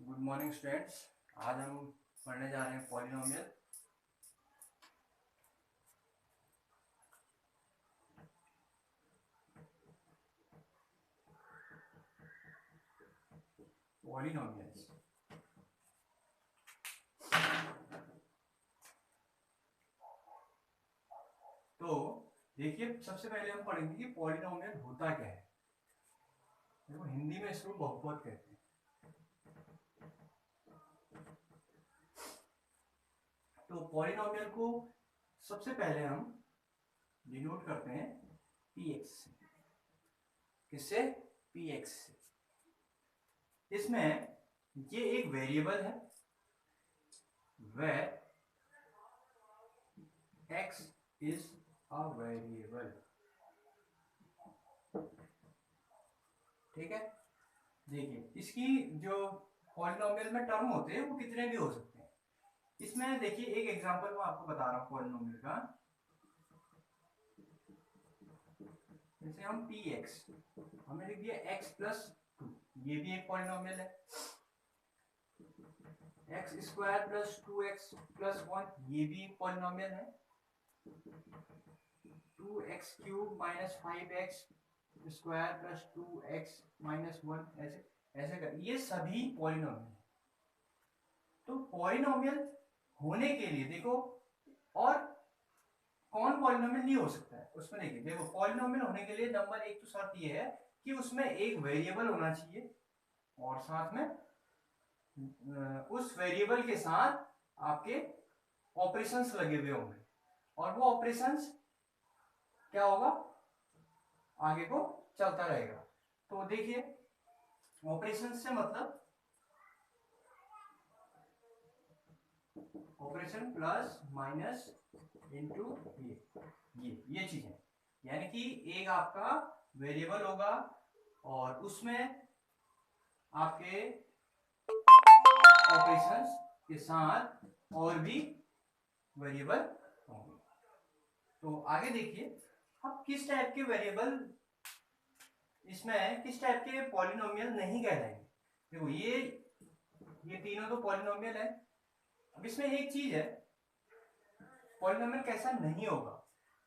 Good morning students. आज हम पढ़ने जा रहे हैं पॉलिनोमियल। पॉलिनोमियल्स तो देखिए, सबसे पहले हम पढ़ेंगे कि पॉलिनोमियल होता क्या है। देखो, हिंदी में इसको बहुपद कहते हैं। तो पॉलिनोमियल को सबसे पहले हम डिनोट करते हैं px से। किससे? px से। इसमें ये एक वेरिएबल है where x is a variable। ठीक है, देखिए इसकी जो पॉलिनोमियल में टर्म होते हैं वो कितने भी हो सकते हैं। इसमें देखिए एक एग्जांपल मैं आपको बता रहा हूँ पॉलिनोमियल का। जैसे हम px हमने लिख दिया x प्लस 2, ये भी एक पॉलिनोमियल है। X square plus 2x plus 1, ये भी एक पॉलिनोमियल है। 2x cube minus 5x square plus 2x minus 1, ऐसे ऐसे कर, ये सभी पॉलिनोमियल है। तो पॉलिनोमियल होने के लिए देखो, और कौन पॉलिनोमियल नहीं हो सकता है उसमें। देखिए देखो, पॉलिनोमियल होने के लिए नंबर एक तो शर्त ये है कि उसमें एक वेरिएबल होना चाहिए और साथ में उस वेरिएबल के साथ आपके ऑपरेशंस लगे हुए होंगे, और वो ऑपरेशंस क्या होगा, आगे को चलता रहेगा। तो देखिए, ऑपरेशंस से मतलब ऑपरेशन प्लस माइनस इनटू ये चीज है। यानी कि एक आपका वेरिएबल होगा और उसमें आपके ऑपरेशंस के साथ और भी वेरिएबल होंगे। तो आगे देखिए, अब किस टाइप के वेरिएबल इसमें, किस टाइप के पॉलिनोमियल नहीं कहलाएंगे। देखो ये तीनों तो पॉलिनोमियल है। अब इसमें एक चीज है, पॉलिनोमियल कैसा नहीं होगा।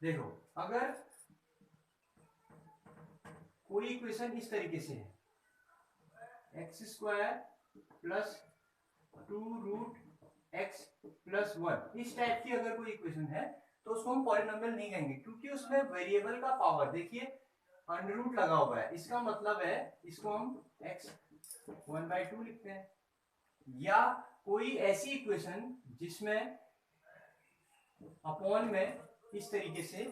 देखो, अगर कोई इक्वेशन इस तरीके से है, x square plus 2 root x plus 1, इस टाइप की अगर कोई इक्वेशन है तो उसको हम पॉलिनोमियल नहीं कहेंगे, क्योंकि उसमें वेरिएबल का पावर देखिए अंडर रूट लगा हुआ है। इसका मतलब है इसको हम x 1/2 लिखते हैं। या कोई ऐसी इक्वेशन जिसमें अपॉन में इस तरीके से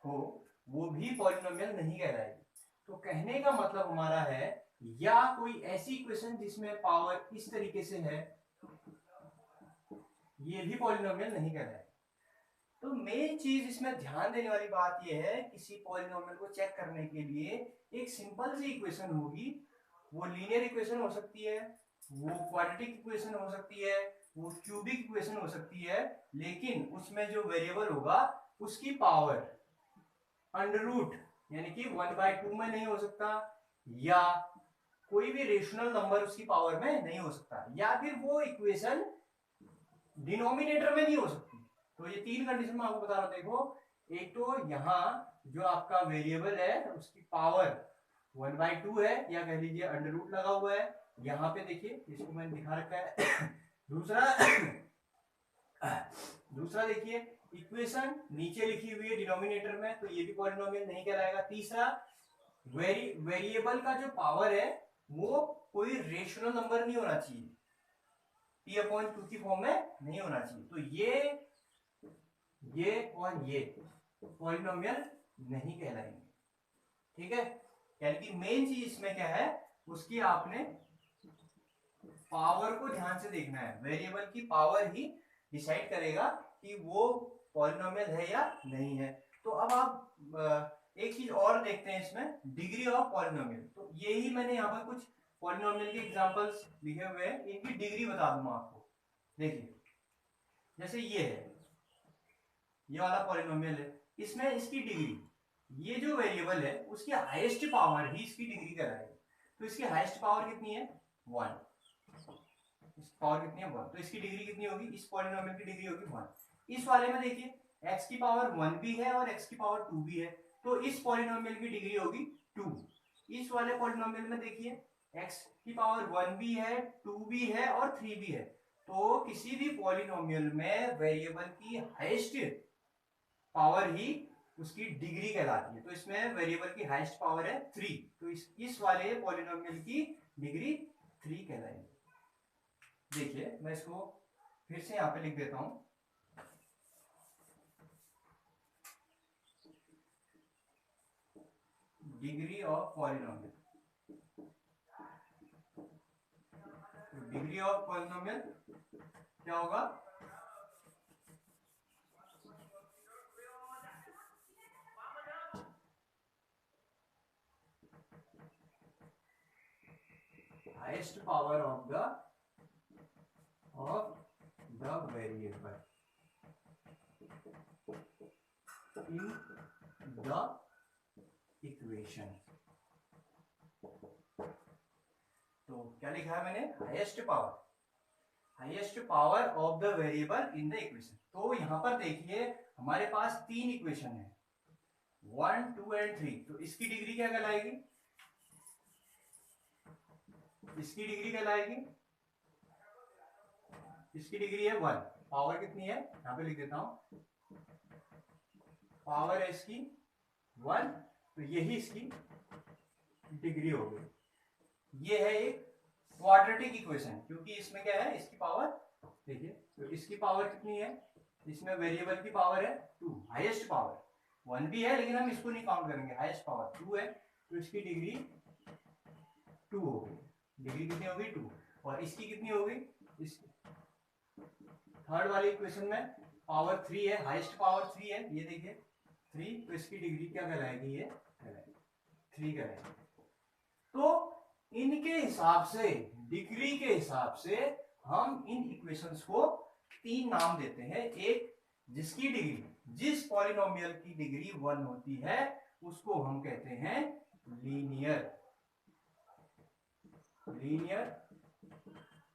हो, वो भी पॉलिनोमियल नहीं कहलाएगी। तो कहने का मतलब हमारा है, या कोई ऐसी इक्वेशन जिसमें पावर इस तरीके से है, ये भी पॉलिनोमियल नहीं कहलाएगी। तो मेन चीज इसमें ध्यान देने वाली बात यह है, किसी पॉलिनोमियल को चेक करने के लिए एक सिंपल सी इक्वेशन होगी। वो लीनियर इक्वेशन हो सकती है, वो क्वाड्रेटिक इक्वेशन हो सकती है, वो क्यूबिक इक्वेशन हो सकती है, लेकिन उसमें जो वेरिएबल होगा उसकी पावर अंडर रूट यानी कि 1/2 में नहीं हो सकता, या कोई भी रेशनल नंबर उसकी पावर में नहीं हो सकता, या फिर वो इक्वेशन डिनोमिनेटर में नहीं हो सकती। तो ये तीन कंडीशन मैं आपको बता रहा हूं। देखो, एक तो यहाँ जो आपका वेरिएबल है उसकी पावर 1/2 है, या कह लीजिए अंडर रूट लगा हुआ है। यहाँ पे देखिए, इसको मैंने दिखा रखा है। दूसरा देखिए, इक्वेशन नीचे लिखी हुई है डिनोमिनेटर में, तो ये भी पॉलिनोमियल नहीं कहलाएगा। तीसरा, वेरिएबल का जो पावर है वो कोई रेशनल नंबर नहीं होना चाहिए, p/2 की फॉर्म में नहीं होना चाहिए। तो ये और ये पॉलिनोमियल नहीं कहलाएंगे। ठीक है, यानी कि मेन चीज इसमें क्या है, उसकी आपने पावर को ध्यान से देखना है। वेरिएबल की पावर ही डिसाइड करेगा कि वो पॉलिनोमियल है या नहीं है। तो अब आप एक चीज और देखते हैं इसमें, डिग्री ऑफ पॉलिनोमियल। तो यही मैंने यहाँ पर कुछ पॉलिनोमियल के एग्जांपल्स लिखे हुए हैं, इनकी डिग्री बता दूंगा आपको। देखिए, जैसे ये है, ये वाला पॉलिनोमियल है, इसमें इसकी डिग्री, ये जो वेरिएबल है उसकी हाईएस्ट पावर ही इसकी डिग्री कराएगी। तो इसकी हाईएस्ट पावर कितनी है? 1। पावर कितनी है 1, तो इसकी डिग्री कितनी होगी, इस पॉलिनोमियल की डिग्री होगी 1। इस वाले में देखिए x की पावर 1 भी है और x की पावर 2 भी है, तो इस पॉलिनोमियल की डिग्री होगी 2। इस वाले पॉलिनोमियल में देखिए x की पावर 1 भी है, 2 भी है और 3 भी है, तो किसी भी पॉलिनोमियल में वेरिएबल की हाईएस्ट पावर ही उसकी डिग्री कहलाती है, तो इसमें वेरिएबल की हाईएस्ट पावर है 3, तो इस वाले पॉलिनोमियल की डिग्री 3 कहलाएगी। देखिए मैं इसको फिर से यहां पे लिख देता हूं, degree of polynomial, degree of polynomial क्या होगा, highest power of the variable in the equation. तो क्या लिखा है मैंने, highest power of the variable in the equation. तो यहां पर देखिए हमारे पास 3 इक्वेशन है, 1, 2 एंड 3, तो इसकी डिग्री क्या कहलाएगी, इसकी डिग्री कहलाएगी, इसकी डिग्री है 1, पावर कितनी है यहां पे लिख देता हूं, पावर है इसकी 1, तो यही इसकी डिग्री हो गई। ये है एक क्वाड्रेटिक इक्वेशन, क्योंकि इसमें क्या है, इसकी पावर देखिए, तो इसकी पावर कितनी है, इसमें वेरिएबल की पावर है 2, हाईएस्ट पावर 1 भी है लेकिन हम इसको नहीं काउंट करेंगे, हाईएस्ट पावर 2 है, तो इसकी डिग्री 2 हो गई, डिग्री कितनी हो गई 2, और इसकी कितनी हो गई, इसकी थर्ड वाली इक्वेशन में पावर 3 है, हाईएस्ट पावर 3 है, ये देखिए 3, तो इसकी डिग्री क्या कहलाएगी, ये 3 कहलाएगी। तो इनके हिसाब से, डिग्री के हिसाब से हम इन इक्वेशंस को 3 नाम देते हैं। एक जिसकी डिग्री, जिस पॉलिनोमियल की डिग्री 1 होती है उसको हम कहते हैं लीनियर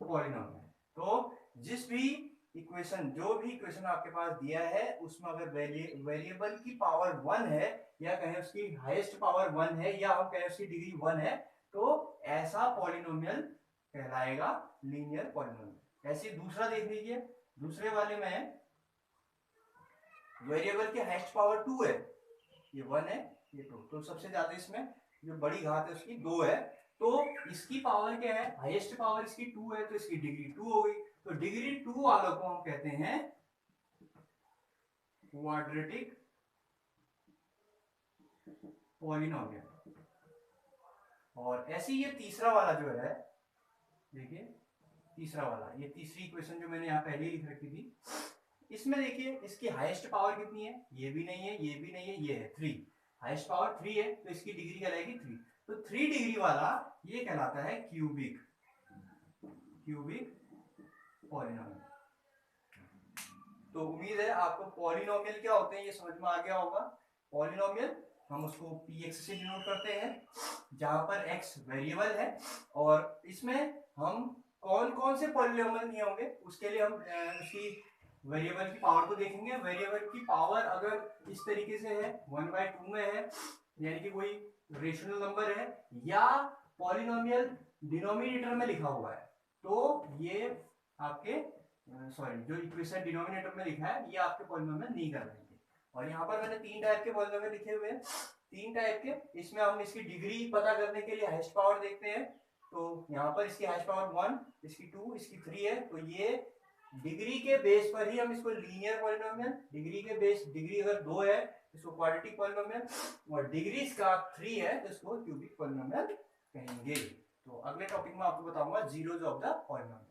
पॉलिनोमियल। तो जिस भी इक्वेशन, जो भी इक्वेशन आपके पास दिया है उसमें अगर वेरिएबल की पावर 1 है, या कहें उसकी हाईएस्ट पावर 1 है, या हम कहें उसकी डिग्री 1 है, तो ऐसा पॉलिनोमियल कहलाएगा लीनियर पॉलिनोमियल। ऐसे दूसरा देख लीजिए, दूसरे वाले में वेरिएबल की हाईएस्ट पावर 2 है, ये 1 है, ये 2, तो सबसे ज्यादा इसमें जो बड़ी घात है उसकी 2 है, तो इसकी पावर क्या है, हाईएस्ट पावर इसकी 2 है, तो इसकी डिग्री 2 हो गई। तो डिग्री 2 वालों को हम कहते हैं क्वाड्रेटिक पॉलिनोमियल। और ऐसे ये तीसरा वाला जो है, देखिए तीसरा वाला, ये तीसरी इक्वेशन जो मैंने यहाँ पहले ही लिख रखी थी, इसमें देखिए इसकी हाईएस्ट पावर कितनी है, ये भी नहीं है, ये भी नहीं है, ये है 3, हाईएस्ट पावर 3 है, तो इसकी डिग्री कहलाएगी 3, तो 3 डिग्री वाला ये कहलाता है क्यूबिक पॉलिनोमियल। तो उम्मीद है आपको पॉलिनोमियल क्या होते हैं ये समझ में आ गया होगा। पॉलिनोमियल हम उसको px से डिनोट करते हैं, जहां पर x वेरिएबल है, और इसमें हम कौन कौन से पॉलिनोमियल नहीं होंगे उसके लिए हम उसकी वेरिएबल की पावर को देखेंगे। वेरिएबल की पावर अगर इस तरीके से है 1/2 में है, यानी कि कोई रेशनल नंबर है, या पॉलिनोमियल डिनोमिनेटर में लिखा हुआ है, तो ये आपके जो इक्वेशन डिनोमिनेटर में लिखा है ये आपके पॉलिनोमियल नहीं कर देंगे। और यहाँ पर मैंने 3 टाइप के पॉलिनोमियल लिखे हुए हैं, 3 टाइप के। इसमें हम इसकी डिग्री पता करने के लिए हाईएस्ट पावर देखते हैं, तो यहाँ पर इसकी हाईएस्ट पावर 1, इसकी 2, इसकी 3 है, तो ये डिग्री के बेस पर ही हम इसको लीनियर पॉलिनोमियल, डिग्री के बेस, डिग्री अगर 2 है इसको क्वाड्रेटिक पॉलिनोमियल, और डिग्री इसका 3 है तो इसको क्यूबिक पॉलिनोमियल कहेंगे। तो अगले टॉपिक में आपको बताऊंगा जीरोज ऑफ द पॉलिनोमियल।